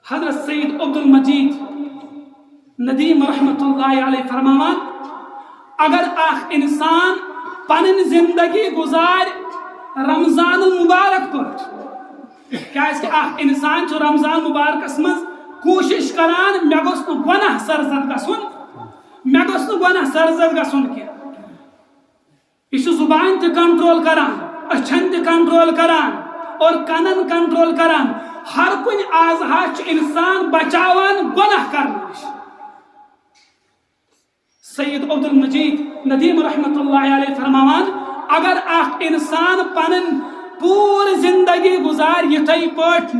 حضرت سید عبد المجید ندیم رحمت اللہ علیہ فرماوان اگر اخ انسان پنن زندگی گزار رمضان المبارک پہ کہ اخ انسان رمضان مبارکس مز کوشش کران مے گوس نہ گناہ سرزد گژھُن کی یہ زبان تہ کنٹرول کران اچھن تہ کنٹرول کران اور کنن کنٹرول کران ہر کن آزہا انسان بچاوان گناہ کرنے نش سید عبد المجید ندیم رحمت اللہ علیہ فرماوان اگر اخ انسان پنن پور زندگی گزار یت پٹ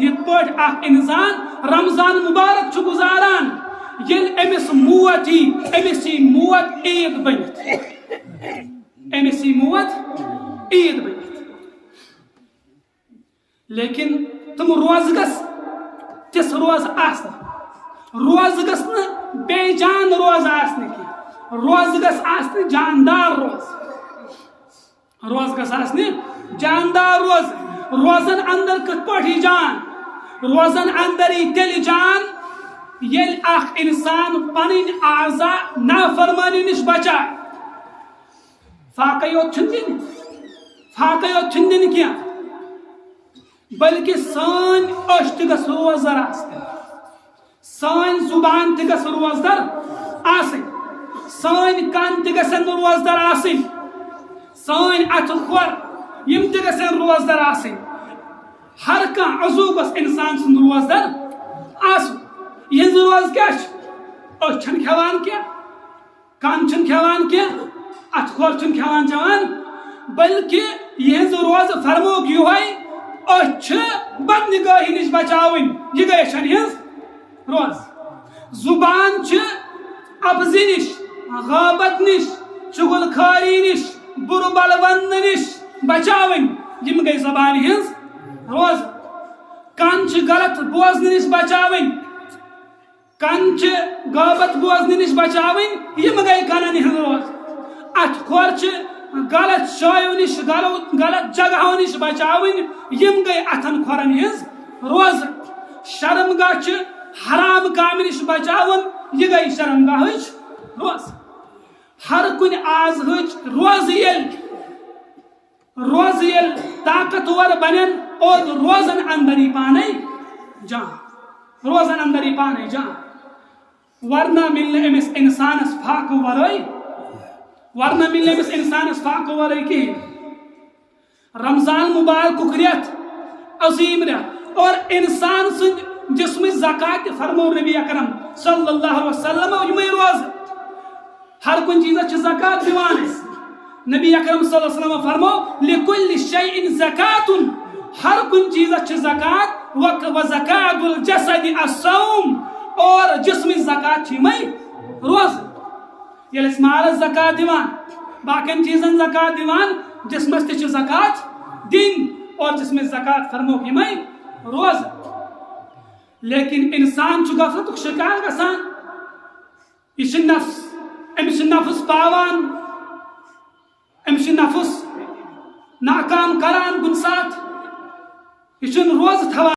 اخ انسان رمضان مبارک چھ گزاران یل امس موت ہی امس موت عید بنت امس موت عید بنت لیکن تم روز گس تس روز آسن روز گس نا بے جان روز آسن کی روز گس آسن جاندار روز گس آسن جاندار روزن اندر کت پٹھی جان روزن اندر ہی تیل جان یل اخ انسان پنن اعضا نافرمانی نش بچا فاقہ یوت چھن دن کیا بلکہ سان أچھ تہ گژھ روزدار آسن سان زبان تہ گژھ روزدار آسن سان کان تہ گژھن روزدار آسن سان اتھ کھور یم تہ گژھن روزدار آسن ہر کان عضو گژھ انسان سن روزدار آسن یہ روز کیا أچھ چھن کھیوان کیا کان چھن کھیوان کیا اتھ کھور چھن کھیوان چوان بلکہ یہ روز فرموک یہ أچھ بد نگاہی نش بچاون یہ گئی چھن ہز روز زبان چھ ابزی نش غابت نش چغل خاری نش بر بل ون نش بچاون یم گئی زبان ہز روز کان چھ غلط بوزن نش بچاون کان چھ غابت بوزن نش بچاون یم گئی کانن ہز روز اتھ کھور چھ غلط شایو نش غلط جگہوں نش بچاون یم گئی اتھن کھورن ہز روز شرمگاہ چھ حرام کام نش بچاون یہ گئی شرمگاہ روز ہر کن آز روز یل طاقتور بنن اور روزن اندر ہی پانے جان ورنہ ملنے امس انسانس فاقہ ورائے ورنہ ملنے امس انسانس فاقہ ورائے کی رمضان مبارک ریت عظیم ریت اور انسان سن جسم زکات فرمو نبی اکرم صلی اللہ علیہ وسلم یمے روز ہر کن چیز چھ زکات دیوان نبی اکرم صلی اللہ علیہ وسلم فرمو لکل شیء زکات ہر کن چیز چھ زکات و زکات الجسد الصوم اور جسم زکات چھ یمے روز یل اس مال زکات دیوان باقی چیزن زکات دیوان جسمس تہ چھ زکات دین اور جسم زکات فرمو یمے روز لیکن انسان چھ غفلتک شکار گژھان یہ چھ نفس امس نفس پاوان امس نفس ناکام کران کن سات یہ روز تھوان